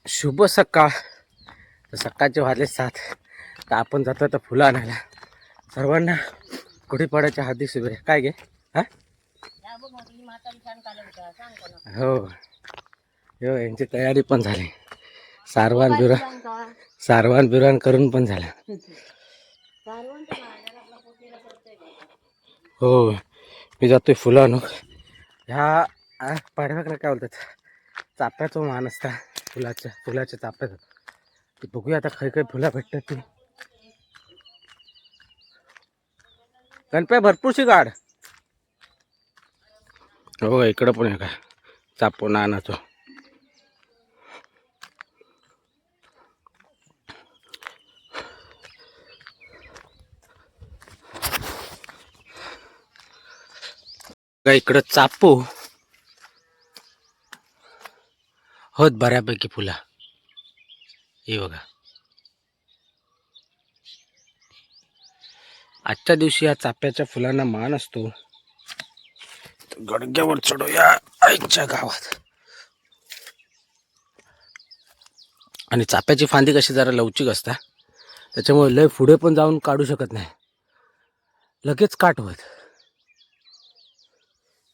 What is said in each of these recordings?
शुभ सकाळ. तर सकाळचे वाजले 7. तर आपण जातो तर फुलं आणायला. सर्वांना गुढीपाडव्याच्या हार्दिक शुभेच्छा. काय गे हा हो हो, यांची तयारी पण झाली. सारवान बिरवान करून पण झालं. हो, मी जातोय फुलं आणू. ह्या पाडव्याकडे काय बोलतात, चाफ्याचा मान असता. फुलाच्या चाफ्याचं ते बघूया आता. काही काही फुलं भेटतात ती गणपती भरपूरशी गाड. हो, इकडं पण आहे का चापो नानाचो. इकडं चापो होत बऱ्यापैकी फुला. हे बघा, आजच्या दिवशी या चाफ्याच्या फुलांना मान असतो. गडग्यावर चढूया आईच्या गावात. आणि चाफ्याची फांदी कशी जरा लवचिक असता, त्याच्यामुळे लय पुढे पण जाऊन काढू शकत नाही, लगेच काट होत.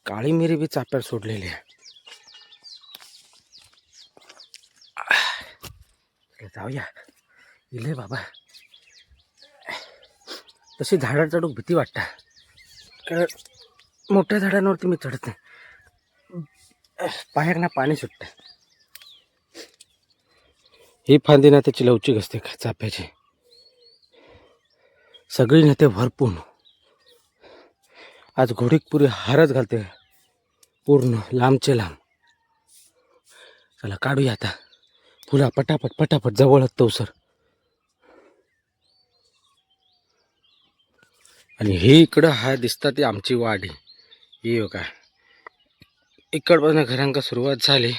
काळी मिरी बी चाफ्यावर सोडलेली आहे. जाऊया इले बाबा. तशी झाडावर चढून भीती वाटतं, कारण मोठ्या झाडांवरती मी चढत नाही, पायातना पाणी सुटतं. ही फांदी ना त्याची लवचिक असते चाफ्याची, सगळी नेते भरपूर. आज घोडीक पुरी हारच घालते पूर्ण लांबचे लांब. चला काढूया आता फुला पटापट पटापट, जवळ तो सर. आणि हे इकडं हा दिसतात ती आमची वाडी. ही बघा, इकडपासून घरांका सुरुवात झाली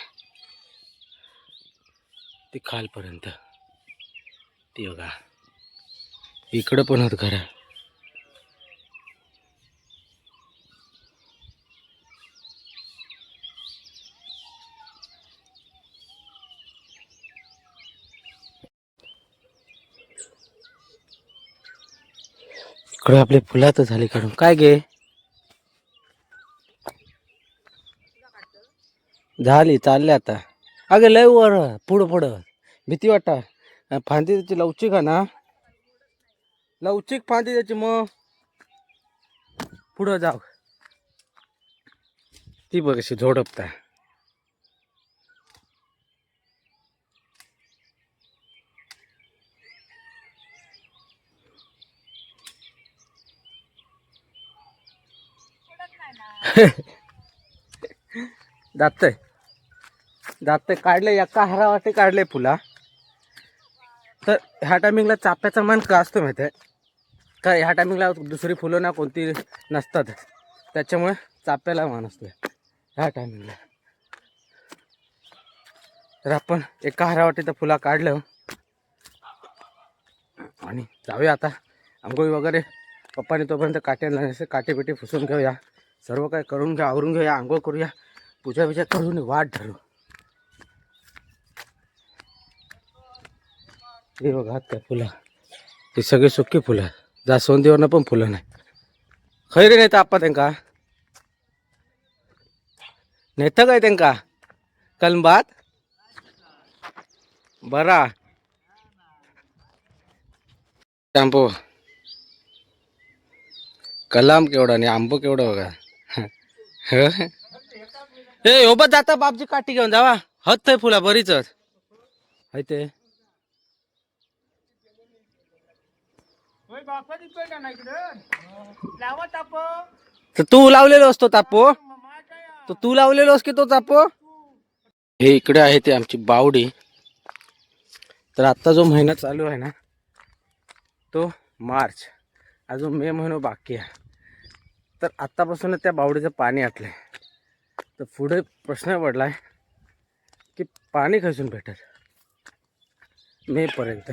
ती खालपर्यंत. ती बघा, इकडं पण होत घर. इकडे आपले फुला तर झाली काढून. काय गे झाली, चालले आता. अगे लय वर पुढं भीती वाटता. फांदी त्याची लवचिक आहे ना, लवचिक फांदी त्याची. मग पुढं जाऊ, ती बघ कशी झोडपता. जाते काढले, एका हारावाटे काढले फुला. तर ह्या टायमिंगला चाफ्याचा मान का असतो माहिती आहे का? ह्या टायमिंगला दुसरी फुलं ना कोणती नसतात, त्याच्यामुळे चाफ्याला मान असतो ह्या टायमिंगला. तर आपण एका हारावाटे तर फुला काढलं आणि जाऊया आता आंघोळी वगैरे. पप्पाने तोपर्यंत काटे बिटे फुसून घेऊया, सर्व काय करून घ्या, आवरून घेऊया, आंघोळ करूया, पूजा बिजा करून वाट धरू. हे बघा काय फुलं, ही सगळी सुकी फुलं. जास्वंदीवरनं पण फुलं नाही. खैरे नाही तर आपा त्यांका नेतं काय त्यांका कलबात बरा आंबो. कलाम केवढा आणि आंबो केवढा बघा. हे ओबत जाता बापजी, काठी घेऊन जावा. हत थंय फुला बरीच आहे ते. तर तू लावलेलो असतो तापो, तर तू लावलेलोस की तो तापो. हे इकडे आहे ते आमची बावडी. तर आत्ता जो महिना चालू आहे ना, तो मार्च, अजून मे महिना बाकी आहे. तर आत्तापासून त्या बावडीचं पाणी आटलंय. तर पुढे प्रश्न पडलाय की पाणी खसून भेटेल मे पर्यंत.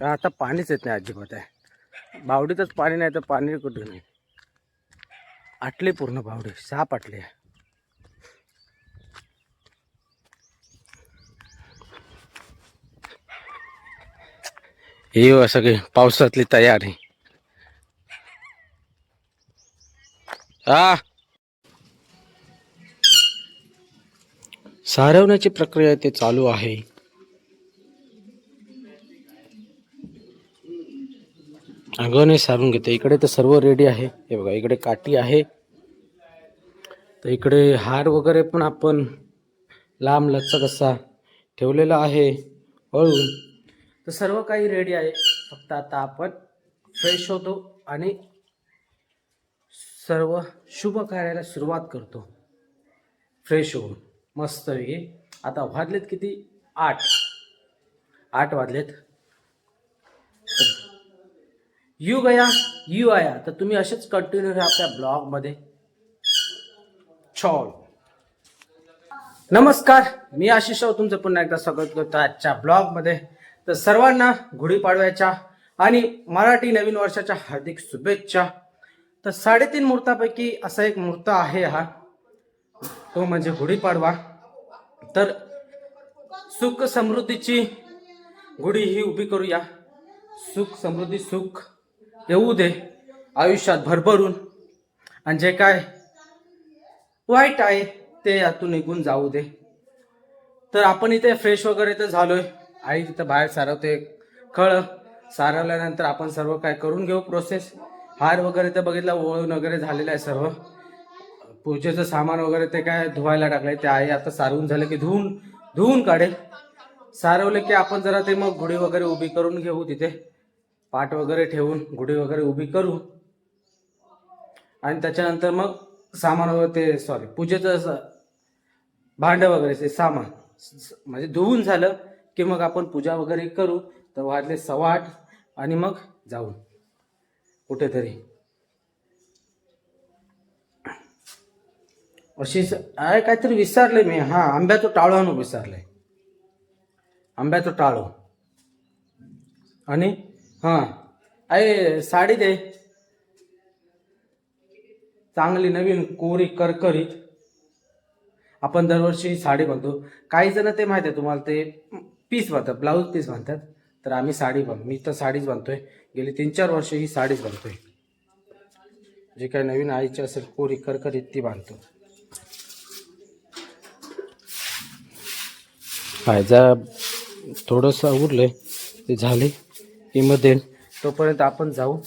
आता पाणीच येत नाही अजिबात आहे. बावडीतच पाणी नाही तर पाणी कुठे नाही. आटली पूर्ण बावडी, साप आटली. हे सगळे पावसातली तयारी. सारवण्याची प्रक्रिया ते चालू आहे. अंगाने सारून घेते. इकडे तर सर्व रेडी आहे. हे बघा, इकडे काठी आहे, तर इकडे हार वगैरे पण आपण लांब लचक असा ठेवलेला आहे वळून. तर सर्व काही रेडी आहे. फक्त आता आपण फ्रेश होतो आणि सर्व शुभ कार्याला सुरुवात करतो. फ्रेश होऊन मस्त वेगळे. आता वाजलेत किती? 8 वाजलेत. यू गया यू आया. तर तुम्ही असेच कंटिन्यू राहा आपल्या ब्लॉगमध्ये. छॉल. नमस्कार, मी आशिष राव तुमचं पुन्हा एकदा स्वागत करतो आजच्या ब्लॉगमध्ये. तर सर्वांना गुढीपाडव्याच्या आणि मराठी नवीन वर्षाच्या हार्दिक शुभेच्छा. तर 3.5 मुहूर्तापैकी असा एक मुहूर्त आहे हा, तो म्हणजे गुढीपाडवा. तर सुख समृद्धीची गुढी ही उभी करूया. सुख समृद्धी सुख येऊ दे आयुष्यात भरभरून, आणि जे काय वाईट आहे ते यातून निघून जाऊ दे. तर आपण इथे फ्रेश वगैरे तर झालोय. आई तिथं बाहेर सारवते. खळ सारवल्यानंतर आपण सर्व काय करून घेऊ प्रोसेस. हार वगैरे तर बघितला, ओळून वगैरे झालेलं आहे सर्व. पूजेचं सामान वगैरे ते काय धुवायला टाकलंय, ते आई आता सारवून झालं की धुवून काढेल. सारवले की आपण जरा ते मग गुढी वगैरे उभी करून घेऊ. तिथे पाट वगैरे ठेवून गुढी वगैरे उभी करू, आणि त्याच्यानंतर मग सामान वगैरे ते पूजेचं भांड वगैरे ते सामान म्हणजे धुवून झालं की मग आपण पूजा वगैरे करू. तर वाजले 8:15 आणि मग जाऊ कुठेतरी. अशी आहे काहीतरी विसरले मी. हा, आंब्याचं टाळू आणून विसरलंय. आंब्याचं टाळू. आणि हां, आहे साडी दे चांगली नवीन कोरी करकरीत. आपण दरवर्षी साडी बांधतो. काही जण ते माहिती आहे तुम्हाला, ते पीस बांधतात, ब्लाऊज पीस बांधतात. तर आम्ही साडी बांधतो. मी तर साडीच बांधतोय. गेली 3-4 वर्ष ही साडीच बांधतोय. जे काही नवीन आईची असेल कोरी करकरीत ती बांधतो. जरा थोडंसं उरलंय ते झाले की मग देईल. तोपर्यंत आपण जाऊ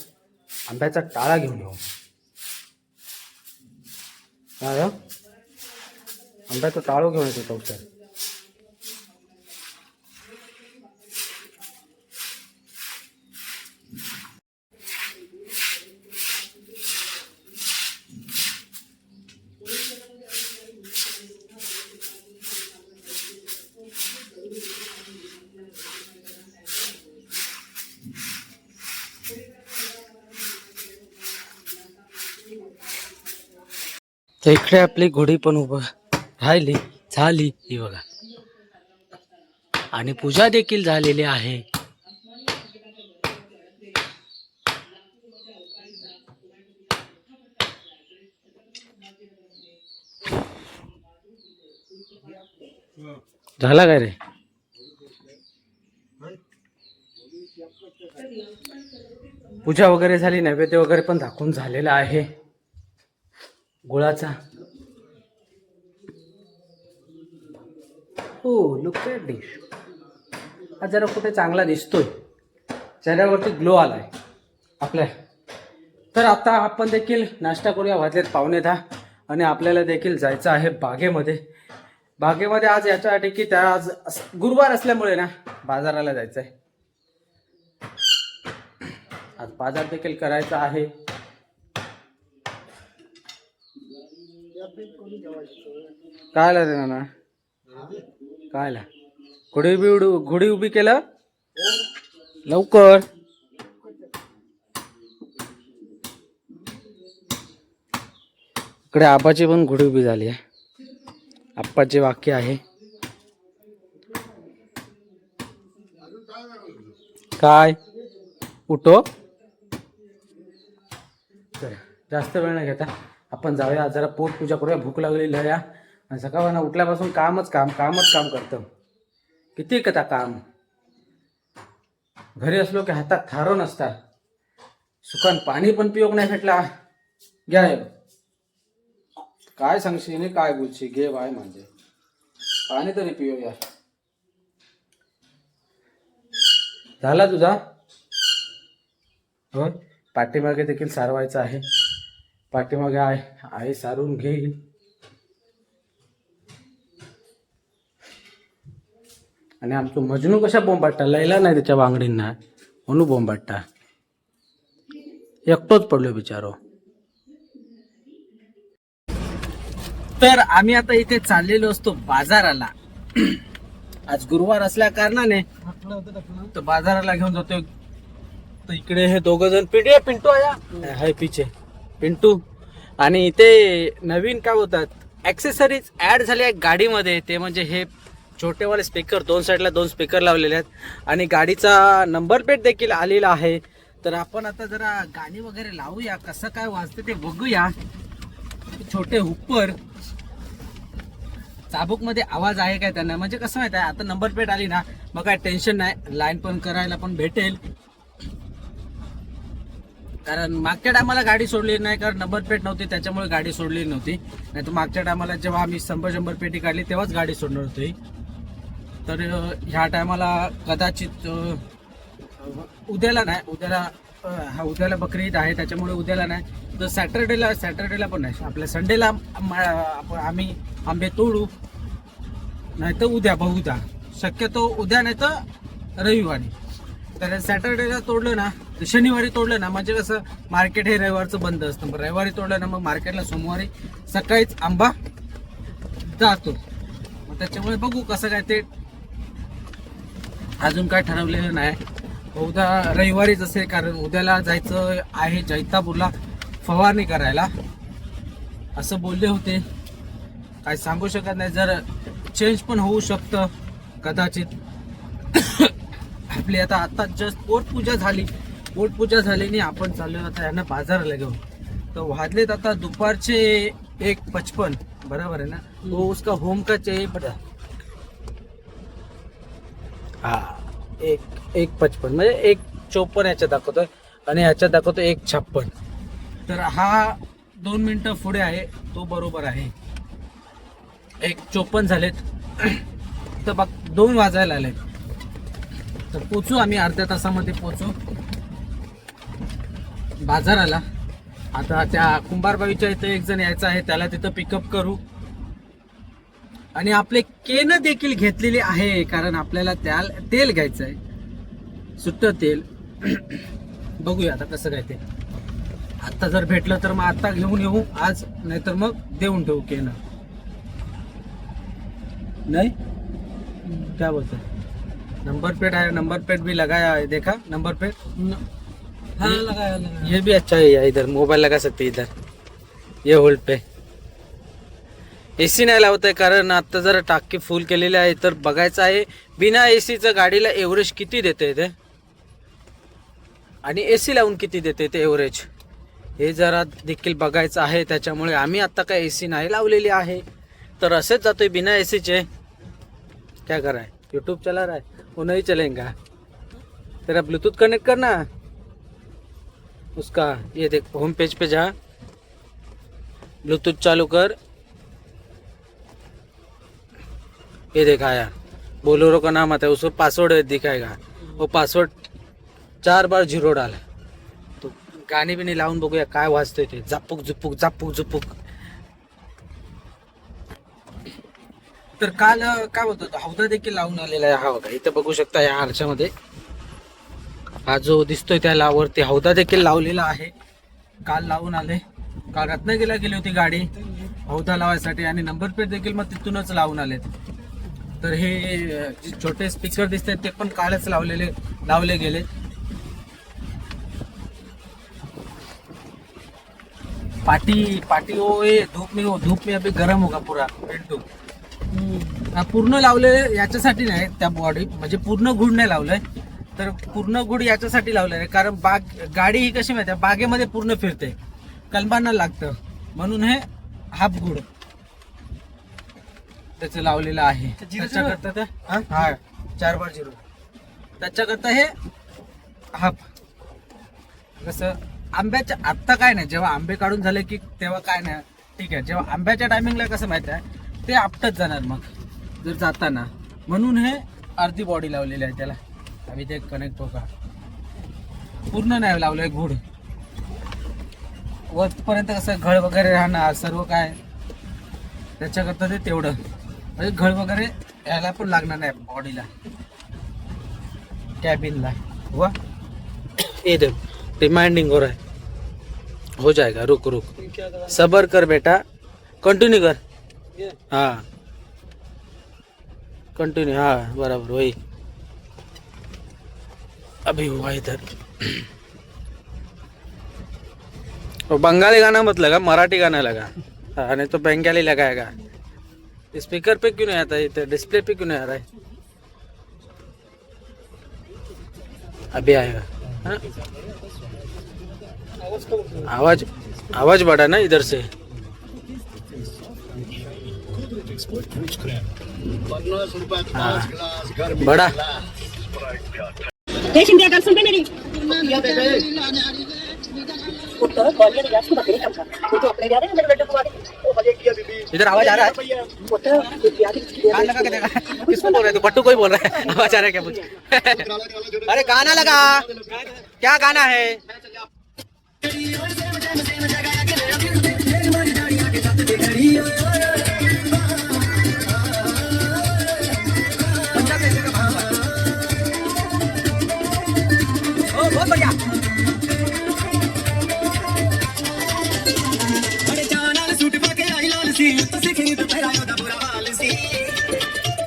आंब्याचा टाळा घेऊन येऊ. आंब्याचा टाळू घेऊन येतो तोपर्यंत. तर इकडे आपली घोडी पण उभं राहिली झाली ही बघा, आणि पूजा देखील झालेली आहे. झाला काय रे? पूजा वगैरे झाली, नैवेद्य वगैरे पण दाखवून झालेला आहे गुळाचा. हो, लुक ॲट डिश. हा जरा कुठे चांगला दिसतोय, चेहऱ्यावरती ग्लो आलाय आपल्या. तर आता आपण देखील नाश्ता करूया. वाजलेत 9:15 आणि आपल्याला देखील जायचं आहे बागेमध्ये. बागेमध्ये आज याच्यासाठी की त्या आज गुरुवार असल्यामुळे ना बाजाराला जायचं आहे. आज बाजार देखील करायचा आहे. काय रे नाना, काय घोडी उभी केलं लवकर. इकडे आबाची पण घोडी उभी झाली आहे. आप्पाचे वाक्य आहे काय उठो. जास्त वेळ नाही घेता आपण जाऊया जरा पोट पूजा करूया. भूक लागलेली आहे आणि सकाळपासून उठल्यापासून कामच काम करतं. किती कथा काम. घरी असलो की हातात थारो नसता, सुकान पाणी पण पिऊक नाही भेटला. घ्या हे. काय सांगशील आणि काय बोलशी, घे बाय म्हणजे पाणी तरी पिऊ यार. झाला तुझा? हो, पाठीमागे देखील सारवायचं आहे. पाठीमागे आहे सारून घेईल. आणि आमचं मजनू कशा बोंबाटता, लैला नाही त्याच्या वांगडींना म्हणून बोंबाटता. एकटोच पडलो बिचारो. तर आम्ही आता इथे चाललेलो असतो बाजाराला. आज गुरुवार असल्या कारणाने तर बाजाराला घेऊन जातो. तर इकडे हे दोघ जण पिंटू आया हाय पिचे पिंटू. आणि इथे नवीन काय होतात ॲक्सेसरीज ॲड झाले आहे गाडीमध्ये. ते म्हणजे हे छोटेवाले स्पीकर, 2 साईडला 2 स्पीकर लावलेले आहेत आणि गाडीचा नंबर प्लेट देखील आलेला आहे. तर आपण आता जरा गाणी वगैरे लावूया, कसं काय वाजते ते बघूया. छोटे हुप्पर चाबूक मध्ये आवाज आहे काय त्यांना, म्हणजे कसं माहित आहे आता नंबर प्लेट आली ना मग काय टेन्शन नाही, लाईन पण करायला पण भेटेल. कारण मागच्या टायमाला गाडी सोडली नाही, कारण नंबर प्लेट नव्हती त्याच्यामुळे गाडी सोडली नव्हती. नाही तर मागच्या टायमाला जेव्हा आम्ही 100 पेटी काढली तेव्हाच गाडी सोडणार होती. तर ह्या टायमाला कदाचित उद्याला नाही, उद्याला बकरी ईद आहे त्याच्यामुळे उद्याला नाही, तर सॅटर्डेला पण नाही, आपल्या संडेला आम्ही आंबे तोडू. नाही तर उद्या बहुधा, शक्यतो उद्या नाही तर रविवारी. तर सॅटर्डेला तोडलं ना, शनिवारी तोडलं ना म्हणजे कसं मार्केट हे रविवारचं बंद असतं. मग रविवारी तोडलं ना मग मार्केटला सोमवारी सकाळीच आंबा जातो. मग त्याच्यामुळे बघू कसं काय ते, अजून काय ठरवलेलं नाही. उद्या रविवारीच असेल, कारण उद्याला जायचं आहे जैतापूरला फवारणी करायला असं बोलले होते. काय सांगू शकत नाही, जर चेंज पण होऊ शकतं कदाचित. आपली आता जस्ट पोटपूजा झाली आणि आपण चाललो आता यांना बाजाराला घेऊन. तर वाजलेत आता दुपारचे 1:55 बरोबर आहे ना. तो उसका होम का चाहिए पड़ा. हा 1:55 म्हणजे 1:54 याच्यात दाखवतोय आणि याच्यात दाखवतो 1:56. तर हा 2 मिनिटं पुढे आहे, तो बरोबर आहे. 1:54 झालेत. तर बघ 2 वाजायला आले. तर पोचू आम्ही, अर्ध्या तासामध्ये पोचू बाजाराला. आता त्या कुंभारबाईच्या इथे एक जण यायचं आहे, त्याला तिथं पिकअप करू. आणि आपले केन देखील घेतलेले आहे, कारण आपल्याला तेल घ्यायचं आहे, सुट्ट तेल. बघूया आता कसं काय ते. आता जर भेटलं तर मग आता घेऊन येऊ आज, नाहीतर मग देऊन ठेवू केन. नहीं क्या बोलते हैं, नंबर प्लेट आया, नंबर प्लेट भी लगाया है, देखा नंबर प्लेट. हाँ लगाया. ये भी अच्छा है, इधर मोबाइल लगा सकते इधर ये होल्ड पे. एसी नाही लावत आहे, कारण आता जरा टाकी फुल केलेली आहे. तर बघायचं आहे बिना एसीचं गाडीला एव्हरेज किती देते ते, आणि एसी लावून किती देते ते एव्हरेज, हे जरा देखील बघायचं आहे. त्याच्यामुळे आम्ही आता काय एसी नाही लावलेली आहे, तर असेच जातोय बिना एसीचे. क्या कर रहा है, यूट्यूब चला रहा है, वो नहीं चलेगा. तेरा ब्लूटूथ कनेक्ट करना उसका, ये देख होम पेज पे जा, ब्लूटूथ चालू कर. ये देख आया, बोलोरो का नाम आता है, उसको पासवर्ड दिखाएगा, वो पासवर्ड 4 बार 0 डाला. तो गाणी बिनी लावून बघूया काय वाजतोय ते, झापूक झुपूक झापूक झुपूक. तर काल काय बोलतो हौदा देखील लावून आलेला आहे. हा बघा इथं बघू शकता या आरशामध्ये, हा जो दिसतोय त्या वरती हौदा देखील लावलेला आहे. काल लावून आले, काल रत्नागिरीला गेली होती गाडी हौदा लावायसाठी, आणि नंबर प्लेट देखील मग तिथूनच लावून आलेत. तर हे जे छोटे स्पीकर दिसतात ते पण कालच लावले गेले. पार्टी वो ये धूप में अभी गरम होगा पूरा पिंटू. पूर्ण लावलेले याच्यासाठी नाही, त्या बॉडी म्हणजे पूर्ण गुड नाही लावलंय, तर पूर्ण गुड याच्यासाठी लावलंय आहे, कारण गाडी ही कशी माहिती आहे बागेमध्ये पूर्ण फिरते, कलबांना लागतं, म्हणून हे हाफ गुड त्याचं लावलेलं आहे. त्याच्याकरता हा 4 बार 0, त्याच्याकरता हे हा कसं आंब्याच्या आत्ता काय नाही, जेव्हा आंबे काढून झाले की तेव्हा काय नाही ठीक आहे. जेव्हा आंब्याच्या टायमिंगला कसं माहिती आहे ते आपटत जाणार मग जर जाताना, म्हणून हे अर्धी बॉडी लावलेली आहे त्याला. आम्ही ते कनेक्ट हो का पूर्ण नाही लावलंय घुड वरपर्यंत, कसं घळ वगैरे राहणार सर्व काय त्याच्याकरता ते तेवढं, म्हणजे घळ वगैरे यायला पण लागणार नाही बॉडीला कॅबिनला. हुआ ये देख रिमाइंडिंग हो रहा है, हो जाएगा, रुक रुक सबर कर बेटा, कंटिन्यू कर. हाँ कंटिन्यू, हाँ बराबर वही अभी हुआ इधर. वो बंगाली गाना मत लगा, मराठी गाना लगा. हाँ नहीं तो बंगाली लगाएगा. स्पीकर पे क्यों नहीं आता है, डिस्प्ले पे क्यों नहीं आ रहा है. अभी आएगा. हाँ? आवाज आवाज बढ़ा ना इधर से. हाँ बड़ा इधर आवाज आ रहा है. कान लगा के देखा किसको बोल रहे हैं, तो बट्टू कोई बोल रहा है. आवाज आ रहा है क्या पूछ. अरे गाना लगा, क्या गाना है. बहुत बढ़िया.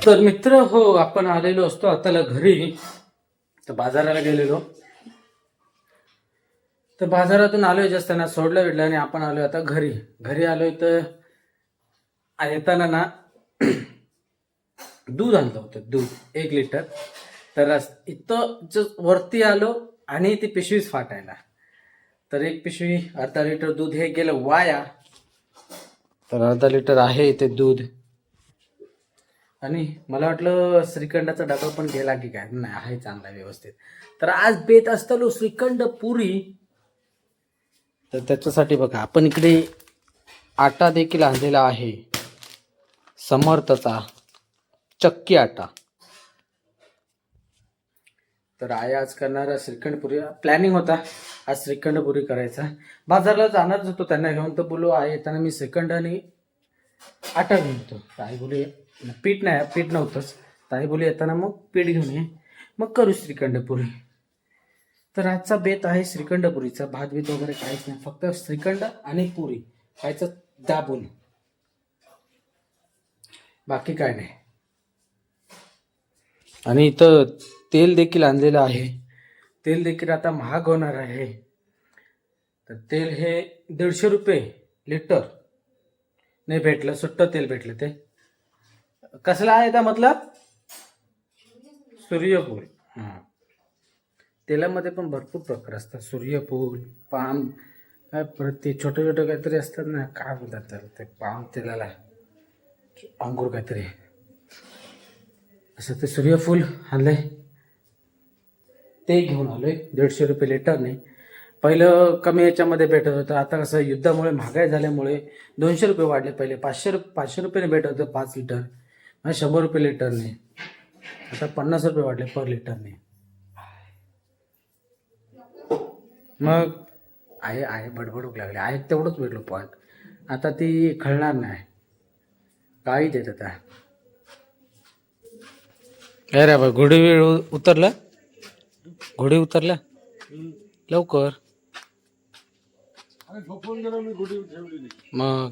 तर मित्र हो, आपण आलेलो असतो आताला घरी, तर बाजाराला गेलेलो, तर बाजारातून आलोय असताना सोडलं विडलं आणि आपण आलोय आता घरी. घरी आलोय तर येताना ना दूध आणलं होतं, दूध 1 लिटर. तर इथं वरती आलो आणि ती पिशवीच फाटायला, तर 1 पिशवी अर्धा लिटर दूध हे गेलं वाया. तर अर्धा लिटर आहे इथे दूध, आणि मला वाटलं श्रीखंडाचा डबा पण गेला की काय, नाही आहे चांगला व्यवस्थित. तर आज बेत असतो श्रीखंड पुरी, तर त्याच्यासाठी बघा आपण इकडे आटा देखील आणलेला आहे, समर्थचा चक्की आटा. तर आई आज करणार श्रीखंडपुरी, प्लॅनिंग होता आज श्रीखंडपुरी करायचा. बाजारला जाणारच होतो त्यांना घेऊन, तर बोलू आई येताना मी श्रीखंड आणि आटा घेऊन येतो. तर आई बोली पीठ नाही, पीठ नव्हतंच. तर आई बोली येताना मग पीठ घेऊन ये, मग करू श्रीखंडपुरी. तर आजचा बेत आहे श्रीखंडपुरीचा, भात बीत वगैरे काहीच नाही, फक्त श्रीखंड आणि पुरी खायचं दाबून, बाकी काय नाही. आणि इथं तेल देखील आणलेलं आहे, तेल देखील आता महाग होणार आहे. तर तेल हे 150 रुपये लिटर नाही भेटलं, सुट्टं तेल भेटलं. ते कसलं आहे का मतलब सूर्यफूल. हां तेलामध्ये पण भरपूर प्रकार असतात, सूर्यफूल, पाम, परत ते छोटे छोटे काहीतरी असतात ना, काय बोलतात त्याला, ते पाम तेलाला अंकुर काहीतरी असं. ते सूर्यफूल आणलंय, ते घेऊन आलोय 150 रुपये लिटरने. पहिलं कमी याच्यामध्ये भेटत होतं, आता कसं युद्धामुळे महागाई झाल्यामुळे 200 रुपये वाढले. पहिले 500 रुपयाने भेटत होतं 5 लिटर, मग 100 रुपये लिटरने, आता 50 रुपये वाढले पर लिटरने. मग आहे बडबडूक लागले, आहे तेवढंच भेटलो पॉईंट. आता ती खळणार नाही, काही देत आता. अरे बा घोडी उतरला, घोडी उतरला लवकर. मग